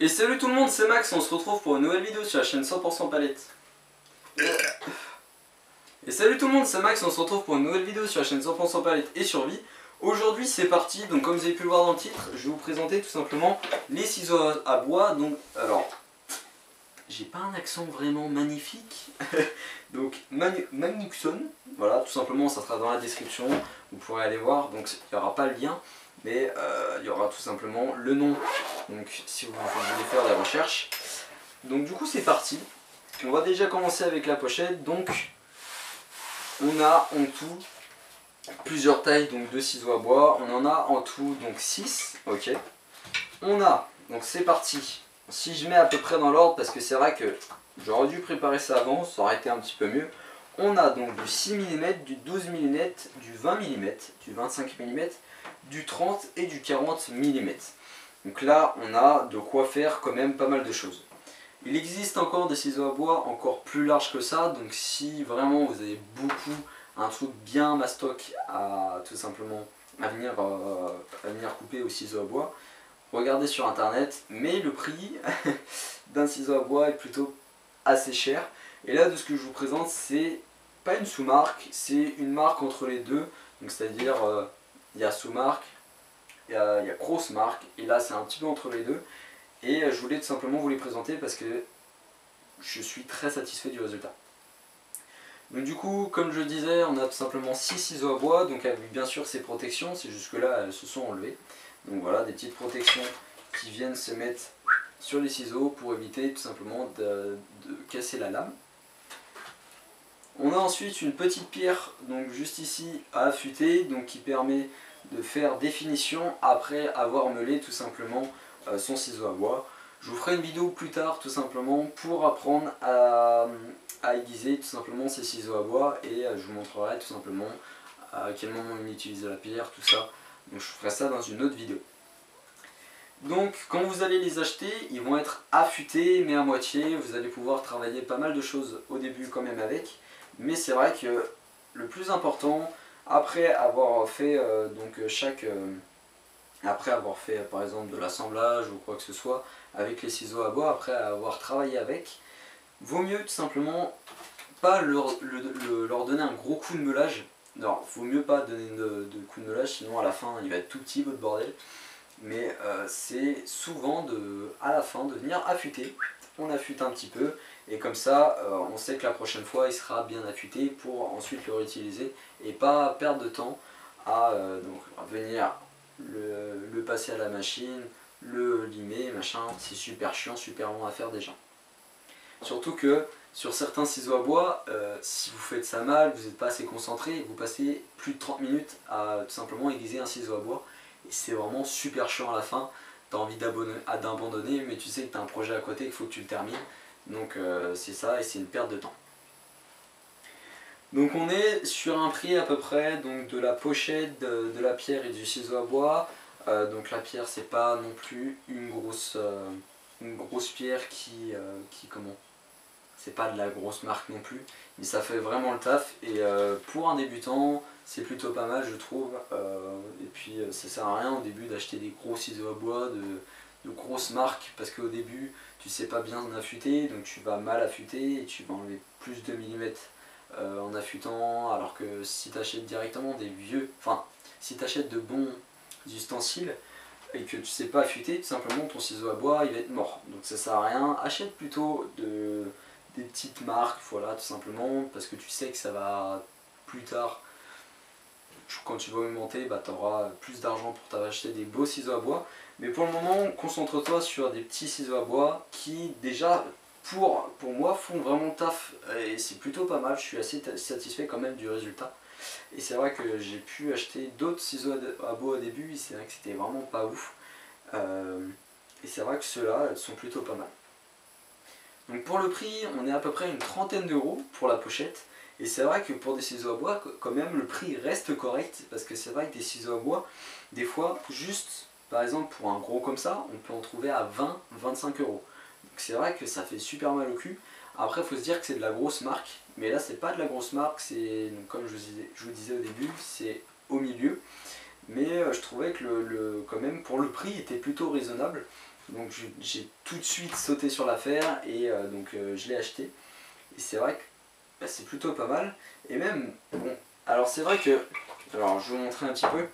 Et salut tout le monde, c'est Max, on se retrouve pour une nouvelle vidéo sur la chaîne 100% palette. Et salut tout le monde, c'est Max, on se retrouve pour une nouvelle vidéo sur la chaîne 100% palette et survie. Aujourd'hui c'est parti, donc comme vous avez pu le voir dans le titre, je vais vous présenter tout simplement les ciseaux à bois. Donc alors, j'ai pas un accent vraiment magnifique, donc Magnusson, voilà, tout simplement ça sera dans la description, vous pourrez aller voir, donc il n'y aura pas le lien. Mais il y aura tout simplement le nom, donc si vous voulez faire des recherches. Donc du coup c'est parti, on va déjà commencer avec la pochette. Donc on a en tout plusieurs tailles donc, de ciseaux à bois, on en a en tout donc 6, ok. On a, donc c'est parti, si je mets à peu près dans l'ordre parce que c'est vrai que j'aurais dû préparer ça avant, ça aurait été un petit peu mieux. On a donc du 6 mm, du 12 mm, du 20 mm, du 25 mm, du 30 et du 40 mm. Donc là on a de quoi faire quand même pas mal de choses. Il existe encore des ciseaux à bois encore plus larges que ça, donc si vraiment vous avez un truc bien mastoc à tout simplement à venir couper au ciseau à bois, regardez sur internet, mais le prix d'un ciseau à bois est plutôt assez cher. Et là de ce que je vous présente, c'est pas une sous-marque, c'est une marque entre les deux, donc c'est-à-dire il y a sous-marque, il y a grosse marque, et là c'est un petit peu entre les deux. Et je voulais tout simplement vous les présenter parce que je suis très satisfait du résultat. Donc du coup, comme je disais, on a tout simplement 6 ciseaux à bois, donc avec bien sûr ces protections, c'est jusque là elles se sont enlevées. Donc voilà, des petites protections qui viennent se mettre sur les ciseaux pour éviter tout simplement de casser la lame. On a ensuite une petite pierre, donc juste ici à affûter, donc qui permet de faire définition après avoir meulé tout simplement son ciseau à bois. Je vous ferai une vidéo plus tard tout simplement pour apprendre à aiguiser tout simplement ces ciseaux à bois, et je vous montrerai tout simplement à quel moment on utilise la pierre, tout ça. Donc je ferai ça dans une autre vidéo. Donc quand vous allez les acheter, ils vont être affûtés mais à moitié, vous allez pouvoir travailler pas mal de choses au début quand même avec. Mais c'est vrai que le plus important, après avoir fait après avoir fait par exemple de l'assemblage ou quoi que ce soit avec les ciseaux à bois, après avoir travaillé avec, vaut mieux tout simplement pas leur donner un gros coup de meulage. Non, vaut mieux pas donner de coup de meulage, sinon à la fin il va être tout petit votre bordel. Mais c'est souvent à la fin de venir affûter. On affûte un petit peu et comme ça on sait que la prochaine fois il sera bien affûté pour ensuite le réutiliser et pas perdre de temps à venir le passer à la machine, le limer, machin. C'est super chiant, super long à faire déjà. Surtout que sur certains ciseaux à bois, si vous faites ça mal, vous n'êtes pas assez concentré, vous passez plus de 30 minutes à tout simplement aiguiser un ciseau à bois. Et c'est vraiment super chiant à la fin. Tu as envie d'abandonner, mais tu sais que tu as un projet à côté, qu'il faut que tu le termines. Donc c'est ça, et c'est une perte de temps. Donc on est sur un prix à peu près donc, de la pochette, de la pierre et du ciseau à bois. Donc la pierre, c'est pas non plus une grosse pierre qui comment, c'est pas de la grosse marque non plus, mais ça fait vraiment le taf. Et pour un débutant, c'est plutôt pas mal je trouve. Et puis ça sert à rien au début d'acheter des gros ciseaux à bois de grosses marques, parce qu'au début tu sais pas bien affûter, donc tu vas mal affûter et tu vas enlever plus de millimètres en affûtant, alors que si tu achètes directement des vieux, enfin si tu achètes de bons ustensiles et que tu sais pas affûter, tout simplement ton ciseau à bois il va être mort, donc ça sert à rien. Achète plutôt des petites marques, voilà, tout simplement, parce que tu sais que ça va plus tard, quand tu vas augmenter, bah, tu auras plus d'argent pour t'acheter des beaux ciseaux à bois. Mais pour le moment, concentre-toi sur des petits ciseaux à bois qui déjà pour moi font vraiment le taf, et c'est plutôt pas mal. Je suis assez satisfait quand même du résultat. Et c'est vrai que j'ai pu acheter d'autres ciseaux à bois au début, et c'est vrai que c'était vraiment pas ouf. Et c'est vrai que ceux-là sont plutôt pas mal. Donc pour le prix, on est à peu près une trentaine d'euros pour la pochette. Et c'est vrai que pour des ciseaux à bois, quand même, le prix reste correct. Parce que c'est vrai que des ciseaux à bois, des fois, juste, par exemple, pour un gros comme ça, on peut en trouver à 20-25 euros. Donc c'est vrai que ça fait super mal au cul. Après, il faut se dire que c'est de la grosse marque. Mais là, c'est pas de la grosse marque. C'est, comme je vous disais au début, c'est au milieu. Mais je trouvais que quand même, pour le prix, il était plutôt raisonnable. Donc j'ai tout de suite sauté sur l'affaire et je l'ai acheté. Et c'est vrai que bah, c'est plutôt pas mal. Et même, bon, alors c'est vrai que, alors je vais vous montrer un petit peu.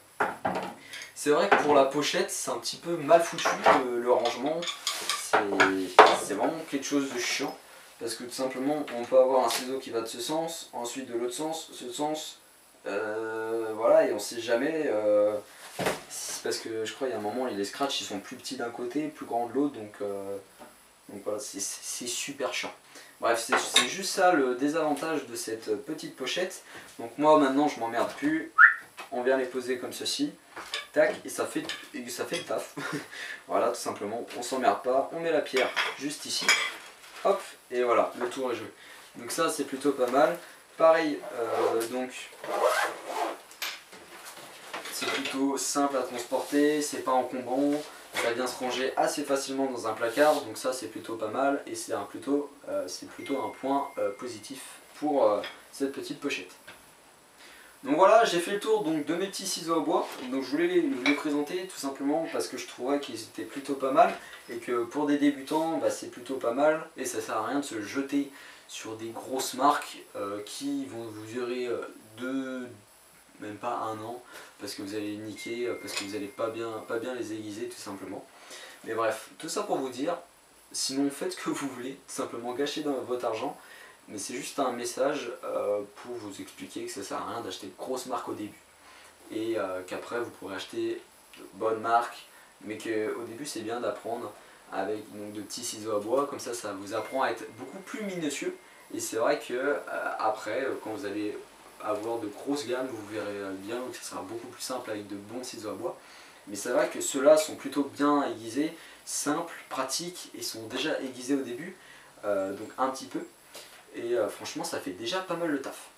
C'est vrai que pour la pochette, c'est un petit peu mal foutu le rangement. C'est vraiment quelque chose de chiant. Parce que tout simplement, on peut avoir un ciseau qui va de ce sens, ensuite de l'autre sens, ce sens. Voilà, et on sait jamais. Parce que je crois qu'il y a un moment, les scratchs ils sont plus petits d'un côté, plus grands de l'autre. Donc voilà, c'est super chiant. Bref, c'est juste ça le désavantage de cette petite pochette. Donc moi maintenant, je m'emmerde plus. On vient les poser comme ceci. Tac, et ça fait le taf. Voilà, tout simplement, on s'emmerde pas, on met la pierre juste ici, hop, et voilà, le tour est joué. Donc ça c'est plutôt pas mal. Pareil, donc c'est plutôt simple à transporter, c'est pas encombrant, ça vient se ranger assez facilement dans un placard, donc ça c'est plutôt pas mal, et c'est plutôt un point positif pour cette petite pochette. Donc voilà, j'ai fait le tour donc, de mes petits ciseaux à bois. Donc je voulais les présenter tout simplement parce que je trouvais qu'ils étaient plutôt pas mal et que pour des débutants, bah, c'est plutôt pas mal et ça sert à rien de se jeter sur des grosses marques qui vont vous durer même pas un an parce que vous allez les niquer, parce que vous n'allez pas bien les aiguiser tout simplement. Mais bref, tout ça pour vous dire, sinon faites ce que vous voulez, tout simplement gâchez votre argent. Mais c'est juste un message pour vous expliquer que ça sert à rien d'acheter de grosses marques au début. Et qu'après vous pourrez acheter de bonnes marques, mais qu'au début c'est bien d'apprendre avec donc, de petits ciseaux à bois, comme ça vous apprend à être beaucoup plus minutieux. Et c'est vrai que après, quand vous allez avoir de grosses gammes, vous verrez bien que ça sera beaucoup plus simple avec de bons ciseaux à bois. Mais c'est vrai que ceux-là sont plutôt bien aiguisés, simples, pratiques et sont déjà aiguisés au début, donc un petit peu. Et franchement ça fait déjà pas mal le taf.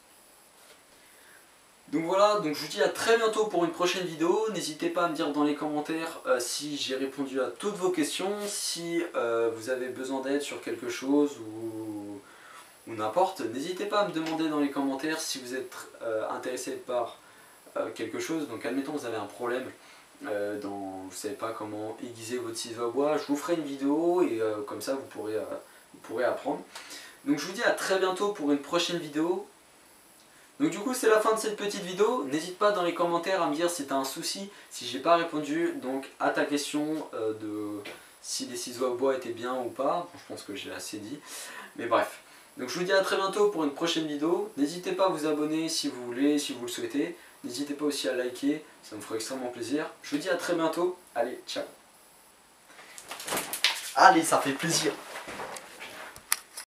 Donc voilà, donc je vous dis à très bientôt pour une prochaine vidéo. N'hésitez pas à me dire dans les commentaires si j'ai répondu à toutes vos questions, si vous avez besoin d'aide sur quelque chose ou n'importe. N'hésitez pas à me demander dans les commentaires si vous êtes intéressé par quelque chose. Donc admettons que vous avez un problème, vous ne savez pas comment aiguiser votre ciseau à bois, je vous ferai une vidéo et comme ça vous pourrez apprendre. Donc je vous dis à très bientôt pour une prochaine vidéo. Donc du coup c'est la fin de cette petite vidéo. N'hésite pas dans les commentaires à me dire si tu as un souci, si j'ai pas répondu donc à ta question de si les ciseaux à bois étaient bien ou pas. Bon, je pense que j'ai assez dit. Mais bref. Donc je vous dis à très bientôt pour une prochaine vidéo. N'hésitez pas à vous abonner si vous voulez, si vous le souhaitez. N'hésitez pas aussi à liker, ça me ferait extrêmement plaisir. Je vous dis à très bientôt. Allez, ciao. Allez, ça fait plaisir.